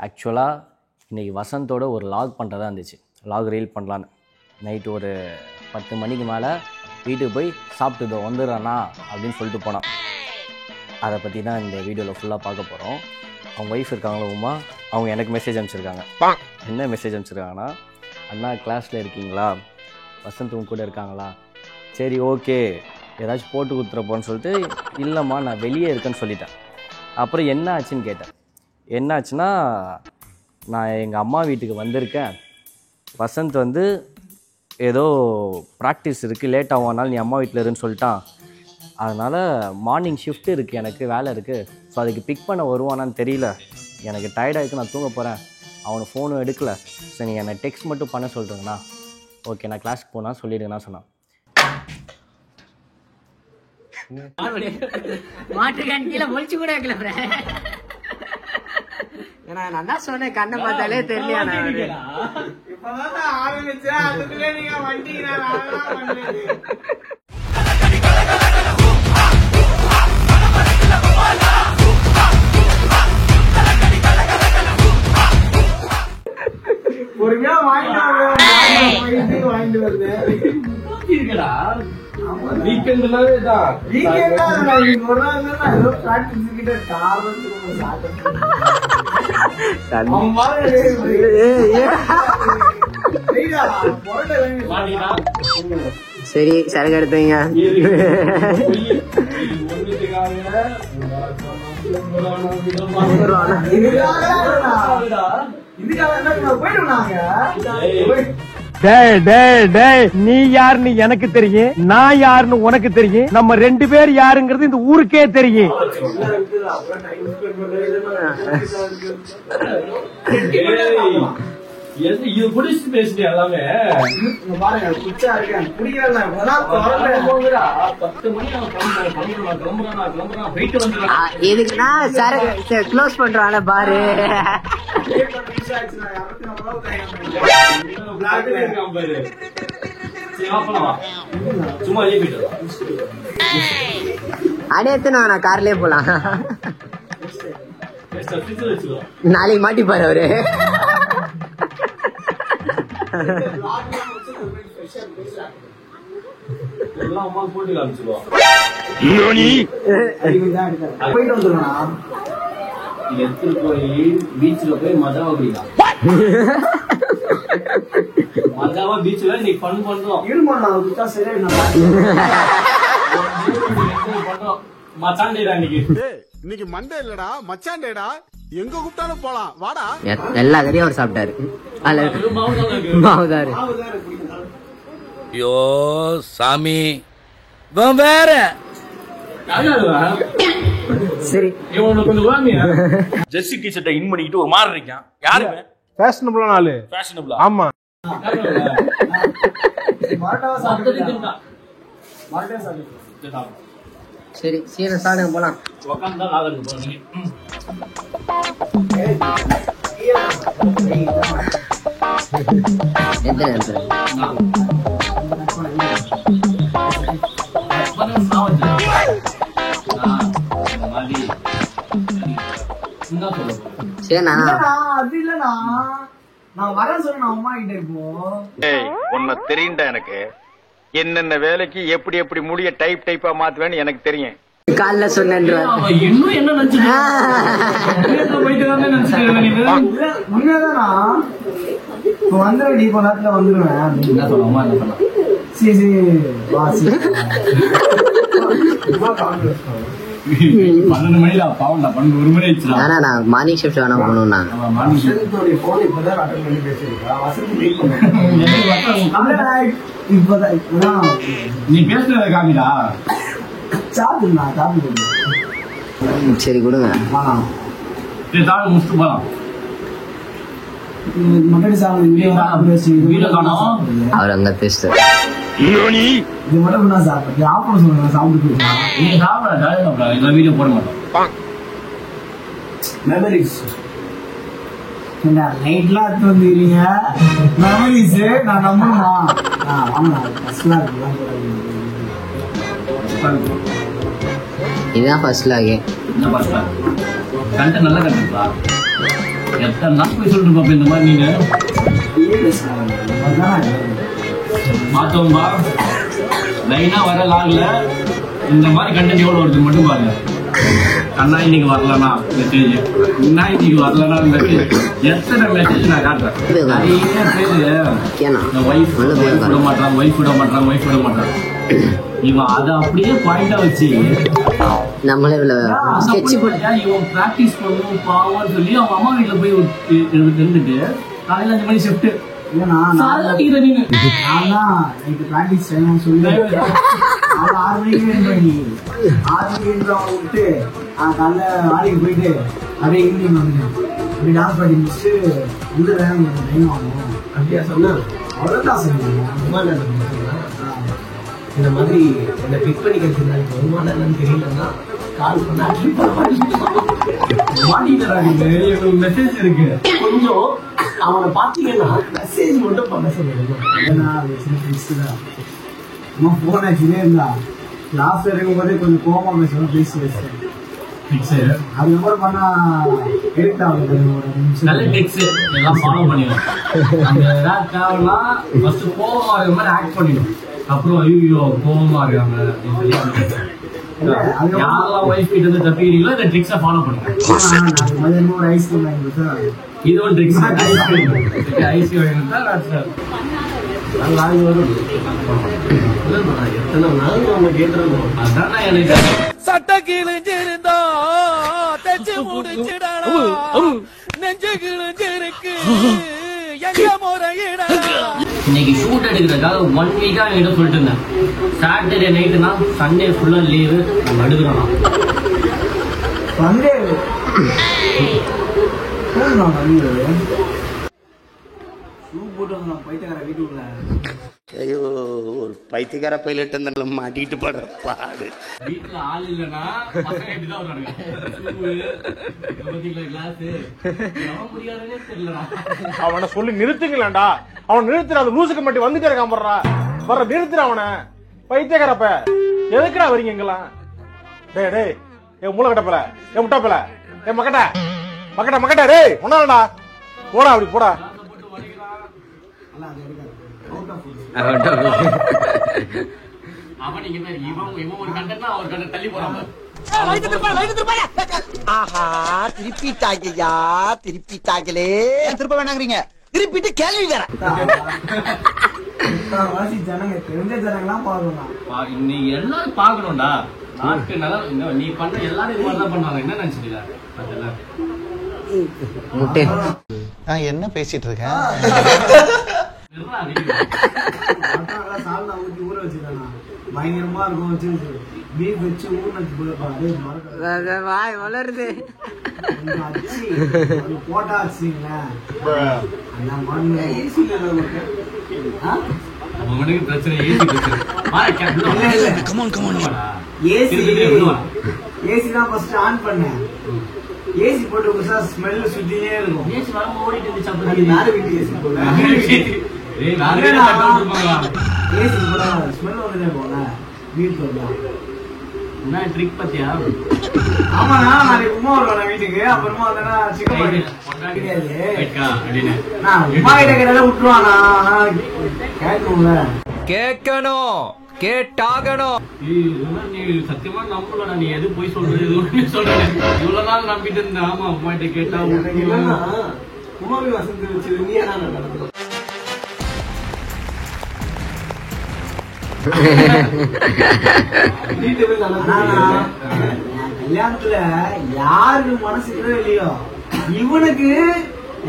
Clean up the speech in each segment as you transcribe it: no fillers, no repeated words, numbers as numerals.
ஆக்சுவலாக இன்றைக்கி வசந்தோட ஒரு லாக் பண்ணுறதா இருந்துச்சு. லாக் ரீல் பண்ணலான்னு நைட்டு ஒரு 10 மணிக்கு மேலே வீட்டுக்கு போய் சாப்பிட்டு வந்துடுறேண்ணா அப்படின்னு சொல்லிட்டு போனான். அதை பற்றி தான் இந்த வீடியோவில் ஃபுல்லாக பார்க்க போகிறோம். அவங்க ஒய்ஃப் இருக்காங்களா உமா, அவங்க எனக்கு மெசேஜ் அனுப்பிச்சிருக்காங்க. என்ன மெசேஜ் அனுப்பிச்சிருக்காங்கன்னா, அண்ணா கிளாஸில் இருக்கீங்களா, வசந்த் உங்க கூட இருக்காங்களா, சரி ஓகே ஏதாச்சும் போட்டு கொடுத்துறப்போன்னு சொல்லிட்டு, இல்லைம்மா நான் வெளியே இருக்கேன்னு சொல்லிட்டேன். அப்புறம் என்ன ஆச்சுன்னு கேட்டேன். என்ன ஆச்சுன்னா, நான் எங்கள் அம்மா வீட்டுக்கு வந்திருக்கேன், வசந்த் வந்து ஏதோ ப்ராக்டிஸ் இருக்குது லேட் ஆகும்னால நீ அம்மா வீட்டில் இருன்னு சொல்லிட்டான். அதனால் மார்னிங் ஷிஃப்ட் இருக்குது, எனக்கு வேலை இருக்குது, ஸோ அதுக்கு பிக் பண்ண வருவானான்னு தெரியல, எனக்கு டயர்டாகிருக்கு, நான் தூங்க போகிறேன், அவனை ஃபோனும் எடுக்கலை, ஸோ நீங்கள் என்னை டெக்ஸ்ட் மட்டும் பண்ண சொல்கிறேங்கண்ணா, ஓகே நான் கிளாஸுக்கு போனால் சொல்லிடுங்கண்ணா சொன்னான். மாட்டுக்கான் கீழே ஒழிச்சு கூட வைக்கல. நான் என்ன சொன்னேன், கண்ணை பார்த்தாலே தெரியல. பொறுமையா வாங்கிட்டு வருது. சரி சரக்கு எடுத்தீங்க. நீ யாருன்னு எனக்கு தெரியும், நான் யாருன்னு உனக்கு தெரியும், நம்ம 2 பேர் யாருங்கிறது இந்த ஊருக்கே தெரியும். இது புடிச்சு பேசுது எல்லாமே. பாருங்க குச்சா இருக்கேன் குடிக்கிறேன். 10 மணி கிளம்புறான் போயிட்டு வந்துடுறான். இதுக்குன்னா சரக்கு க்ளோஸ் பண்றாங்க பாரு. சும்மா போயிட்டு அடையத்துனா நான் கார்லயே போலாம். நாளைக்கு மாட்டிப்பாரு அவரு. எல்லாம் அம்மா போட்டு காமிச்சிருவோம். எடுத்துட்டு போய் பீச்ல போய் மஜாவா குடிக்கலாம். மஜாவா பீச்ல நீ ஃபன் பண்றோம். மச்சாண்டேடா இன்னைக்கு மண்டே இல்லடா மச்சாண்டேடா, எங்க கூப்பிட்டாலும் போலாம் வாடா. எல்லா கறியும் அவர் சாப்பிட்டாரு. மாவுதாரு. ஐயோ சாமி வேற. சரி ஜெர்சி டி-ஷர்ட்டை இன் பண்ணிக்கிட்டு ஒரு மாதிரி இருக்கான். யாருமே ஃபேஷனபிளான ஆளு. ஃபேஷனபிளா? ஆமா. சரி சீன சாதகம் போலாம். உட்காந்து தான் போறீங்க. அது இல்லண்ணா, நான் வரேன் சொன்ன அம்மா கிட்ட. இப்போ உன்னை தெரியுண்டா எனக்கு, என்னென்ன வேலைக்கு எப்படி எப்படி முடிய டைப்பா மாத்துவேன்னு எனக்கு தெரியும். காலைல சொன்ன இன்னும் என்ன உண்மையாதானா? இப்போ வந்துடுவேன், இப்போ நேரத்துல வந்துடுவேன். என்ன சொல்ல அம்மா என்ன பண்ணலாம்? சரி வா. 12 மணில பாவம்டா, 1 மணி ஆயிடுச்சு. ஆனா நான் மார்னிங் ஷிஃப்ட் வேணா போகணும்னா நீ பேசுறத காமிடா. சரி கொடுங்க. தாழ முடிச்சுட்டு போலாம். அவர் அங்க பேசுற இது மட்டும் நான் சாப்பிட்டேன். ஆப்பம் சொல்லுங்க சாப்பிட்டு நீங்க சாப்பிடா, இதெல்லாம் வீடியோ போட மாட்டோம். மெமரிஸ் நைட்லாம் எடுத்து வந்துக்கிறீங்க. மெமரிஸ் நான் நம்பணுமா? ஆமா ஃபர்ஸ்ட்லாம் இருக்கலாம். இதுதான் ஃபர்ஸ்ட் லாக். என்ன பாஸ்டா கண்டென்ட் நல்ல கண்டென்ட்பா. எத்தனை நாள் போய் சொல்லிட்டு பாப்பா இந்த மாதிரி நீங்க மாத்தோம்பா லைனா வர லாக்ல இந்த மாதிரி கண்டென்ட் எவ்வளவு வருது மட்டும் பாருங்க. அண்ணா இன்னைக்கு வரலனா மெசேஜ், அண்ணா இன்னைக்கு வரலனா மெசேஜ், எத்தனை மெசேஜ் நான் காட்டுறேன். நிறைய பேரு ஒய்ஃப் விட மாட்டாங்க. இவன் அதை அப்படியே பாயிண்டா வச்சு நம்மளே இவன் பிராக்டிஸ் பண்ணும் பாவம்னு சொல்லி அவங்க அம்மா வீட்டுல போய் இருந்துட்டு காலையில 5 மணி ஷிஃப்ட் பிராக்டிஸ் செய்யணும்னு சொல்லி 6 மணிக்கு விட்டு காலைல வேலைக்கு போயிட்டு அப்படியே ஈவினிங் வந்துட்டேன். அப்படி டான்ஸ் பாடி முடிச்சுட்டு இந்த டைம் வாங்கணும் அப்படியா சொன்னா அவ்வளோதான் சொன்னீங்க. இந்த மாதிரி என்னை பிக் பண்ணிக்கிறது நாளைக்கு வருமானம் என்னன்னு தெரியலன்னா கால் பண்ண மெசேஜ் இருக்கு. கொஞ்சம் அவனை பார்த்தீங்கன்னா மெசேஜ் மட்டும் பண்ண சொல்லுங்க. அம்மா போன் ஆச்சுனே இருந்தா லாஸ்ட் இருக்கும் போதே கொஞ்சம் கோமா பேசணும் பேசி வச்சேன். அதுக்கப்புறம் பண்ணா எடிட் ஆகுது. நல்ல டிப்ஸ் எல்லாம் ஃபாலோ பண்ணிடும். அந்த ஏதாவது தேவைன்னா ஃபர்ஸ்ட் கோவமா இருக்கிற மாதிரி ஆக்ட் பண்ணிடும். அப்புறம் ஐயோ கோவமா இருக்காங்க யாரெல்லாம் ஒய்ஃப் கிட்ட இருந்து தப்பிக்கிறீங்களோ இந்த ட்ரிக்ஸை ஃபாலோ பண்ணுங்க. ஒரு ஐஸ்கிரீம் வாங்கி கொடுத்தா இது ஒரு ட்ரிக்ஸ். ஐஸ்கிரீம் வாங்கி கொடுத்தா நாளைக்கு வரும். எத்தனை நாள் நம்ம கேட்டுருந்தோம். அதான் எனக்கு சட்ட கிழிஞ்சிருந்தா தச்சு முடிச்சிடா, நெஞ்சு கிழிஞ்சிருக்கு எங்க முறையிடா. இன்னைக்கு ஷூட் எடுக்கிறதுக்காக 1 வீக்கா என்கிட்ட சொல்லிட்டு இருந்தேன். சாட்டர்டே நைட்டுனா சண்டே ஃபுல்லா லீவு நம்ம எடுக்கிறோம். சண்டே ஷூ போட்டு வந்து பைத்தியக்கார வீட்டுக்குள்ள ஐயோ ஒரு பைத்தியக்கார பைலட் இருந்தாலும் மாட்டிட்டு படுற பாடு. வீட்டுல ஆள் இல்லைன்னா பசங்க இப்படிதான் வருவாங்க. தெரியலடா. அவனை சொல்லி நிறுத்துங்களேன்டா. அவன் நிறுத்துற அந்த லூசுக்கு மட்டும் வந்துட்டே இருக்கான் போடுறா. வர நிறுத்துற அவனை. பைத்தியக்காரப்ப எதுக்குடா வரீங்க எங்கெல்லாம்? டேய் டேய் ஏ மூளை கட்டப்பல, ஏ முட்டாப்பல, ஏ மக்கட்ட மக்கட்ட மக்கட்ட டேய் ஒன்னாடா போடா அப்படி போடா. அவன் இவன் ஒரு கண்டனா அவர் கண்ட தள்ளி போறாங்க. ஆஹா திருப்பிட்டாங்கய்யா, திருப்பிட்டாங்களே. திருப்ப வேணாங்கிறீங்க, திருப்பிட்டு கேள்வி வேற. ஜனங்க தெரிஞ்ச ஜனங்கெல்லாம் பாக்கணும். இன்னைக்கு எல்லாரும் பாக்கணும்டா. நாட்டு நல்லா நீ பண்ண எல்லாரும் இது மாதிரி தான் பண்ணுவாங்க. என்ன நினைச்சிட்டீங்க அதெல்லாம் முட்டை நான் என்ன பேசிட்டு இருக்கேன்? சால்னா ஊத்தி ஊற வச்சுதானா பயங்கரமா இருக்கும். வச்சு பீஃப் வச்சு ஊர்னு வாய் வளருது. போட்டா வச்சுங்களேன் அவனுக்கு பிரச்சனை. ஏசி தான் ஃபர்ஸ்ட் ஆன் பண்ணேன். ஏசி போட்டு ஸ்மெல் சுத்தினே இருக்கும். ஏசி வர ஓடிட்டு இருந்துச்சு. யாரு வீட்டு ஏசி போடுறேன்? ஏசி போட ஸ்மெல் வந்துட்டே போல வீட்டுல. என்ன ட்ரிக் பத்தியா? ஆமாண்ணா நாளைக்கு உமா வருவேன் வீட்டுக்கு. அப்புறமா வந்தா சிக்கன் கிடையாது. உமா கிட்ட கேட்டால விட்டுருவானா? கேட்கணும்ல. கேட்கணும், கேட்டாகணும். நீ சத்தியமா நம்பலடா. நீ எது போய் சொல்றது எதுவும் சொல்ற. இவ்வளவு நாள் நம்பிட்டு இருந்த. ஆமா அம்மா கிட்ட கேட்டா உமாவி வசந்த் வச்சு நீ என்ன நடக்கும்? கல்யாணத்துல யாருக்கு மனசு இல்லையோ இவனுக்கு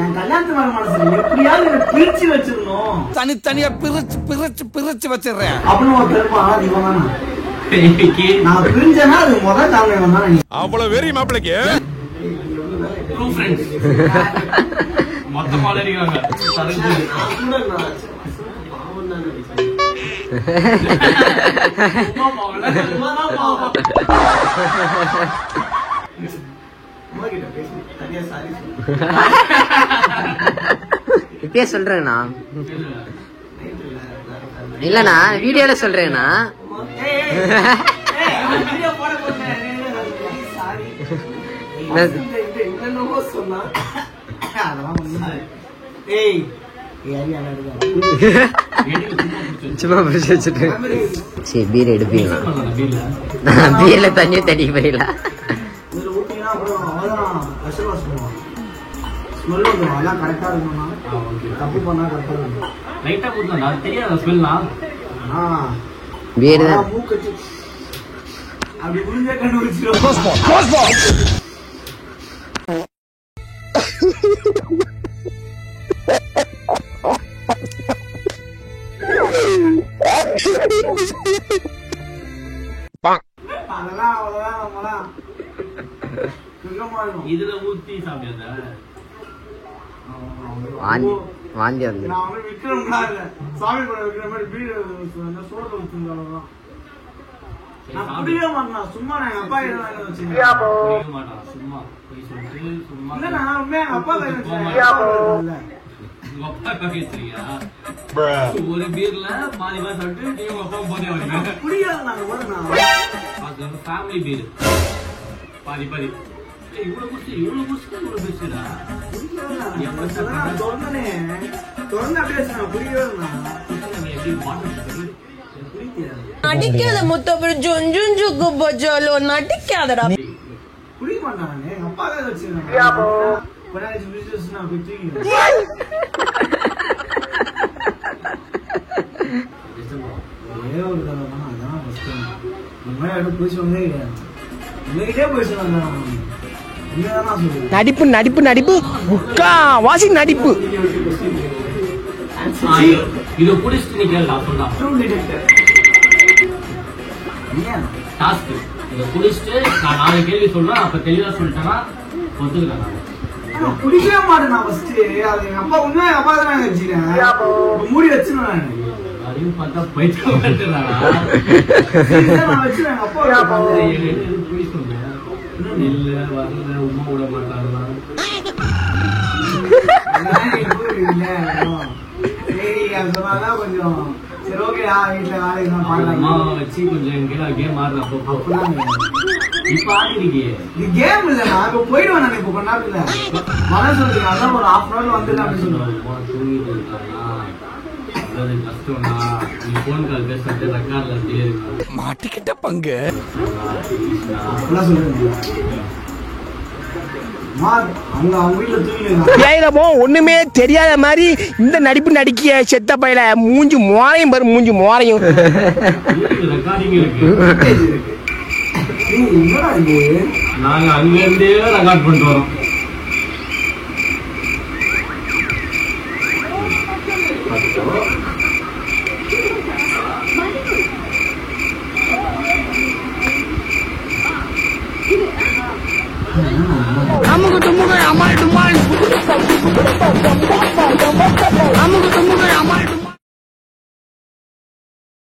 என் கல்யாணத்து மேல மனசு எப்படியாவது பிரிச்சு வச்சிடணும். தனித்தனியா பிரிச்சு பிரிச்சு பிரிச்சு வச்சிடுறேன் அப்படின்னு ஒரு பெருமாள் இவன் தானா? நான் பிரிஞ்சேன்னா அது முதல் காரணம் இவன் தானே. அவ்வளவு வெறி மாப்பிளைக்கு மொத்தமா அடிக்கிறாங்க. இப்பயே சொல்றேண்ணா. இல்லண்ணா வீடியோல சொல்றேண்ணா. என்னென்னமோ சொன்னா அதெல்லாம் ஒண்ணும் ஏய் சும்மா பிடிச்சி வச்சுட்டு சரி பீர் எடுப்பீங்களா பீர்ல தண்ணி தண்ணி போயிடல கரெக்டா இருக்கணும் தப்பு பண்ணா கரெக்டா இருக்கும் லைட்டா கொடுத்தா தெரியாத ஸ்மெல்லாம் பீர் தான் மூக்கச்சு அப்படி புரிஞ்ச கண்டுபிடிச்சிடும் அதெல்லாம் அவ்வளவுதான் நம்மலாம் இதுல ஊத்தி சாப்பிடுறதா வாந்தி வந்து நான் வந்து விக்ரம்னா இல்ல சாமி படம் வைக்கிற மாதிரி பீர் சோறு வச்சிருந்தாலும் நான் புரியவே மாட்டேன் சும்மா நான் எங்க அப்பா கையில வாங்கி வச்சிருக்கேன் சும்மா போய் சொல்லிட்டு சும்மா இல்ல நான் உண்மையா எங்க அப்பா கையில வச்சிருக்கேன் உங்க அப்பா பேசுறியா ஒரு பீர்ல மாறி மாதிரி சொல்லிட்டு நீ உங்க அப்பா போனே வரீங்க புரியாது நாங்க போறேன் அது வந்து ஃபேமிலி பீர் பாதி பாதி இவ்வளவு குடிச்சு இவ்வளவு பெருசுடா தொடர்ந்து அப்படியே புரியவே எப்படி மாட்டு நடிக்காத முத்தப்படி ஜொஞ்சுக்கு போச்சாலோ நடிக்காதடா புரிய மாட்டானே எங்க அப்பா கையில வச்சிருக்கேன் ஒரே ஒரு தடவை தான் அதான் ஃபர்ஸ்ட் இந்த மாதிரி எடுத்து போய் சொன்னதே கிடையாது உங்ககிட்டே போய் சொன்னாங்க நடிப்பு நடிப்பு நடிப்பு முக்கா வாசி நடிப்பு இது குடிச்சிட்டு நீ கேள்வி சொல்லலாம் டாஸ்க் இதை குடிச்சிட்டு நான் 4 கேள்வி சொல்றேன் அப்ப தெளிவா சொல்லிட்டேன்னா ஒத்துக்கிறேன் நான் குடிக்கவே மாட்டேன் நான் ஃபர்ஸ்ட் அது எங்க அப்பா உண்மையா எங்க அப்பா தான் வச்சுக்கிறேன் மூடி வச்சிருவேன் அதையும் பார்த்தா பைத்தியம் நான் வச்சிருவேன் எங்க அப்பா போய் சொல்றேன் இல்ல வரல உமா விட மாட்டாங்களா சொன்னாதான் கொஞ்சம் சரி ஓகேடா வீட்டுல வேலைக்கு அம்மா வச்சு கொஞ்சம் கேம் ஆடுறப்போ இப்ப ஆடிருக்கியே இது கேம் இல்லண்ணா இப்ப போயிடுவேன் நான் இப்ப கொஞ்ச நேரத்துல வர சொல்றீங்க அதான் ஒரு 1/2 hour வந்துடலாம் அப்படின்னு சொல்லுவேன் தூங்கிட்டு இருக்காங்களா கஷ்டம்னா நீ போன் கால் பேசுறது ரெக்கார்ட்ல தெரியுது மாட்டிக்கிட்ட பங்கு அப்படிலாம் சொல்லுங்க அவங்க வீட்டுல தூங்கிடுங்க ஏயிலமோ ஒண்ணுமே தெரியாத மாதிரி இந்த நடிப்பு நடிக்கிய செத்த பையில மூஞ்சி மோரையும் பாரு மூஞ்சி மோரையும் ரெக்கார்டிங் இருக்கு என்னடா இது நாங்க அங்க இருந்தே ரெக்கார்ட் பண்ணிட்டு வரோம் அம்முக்கு தும்முக்கு அம்மா டும்மா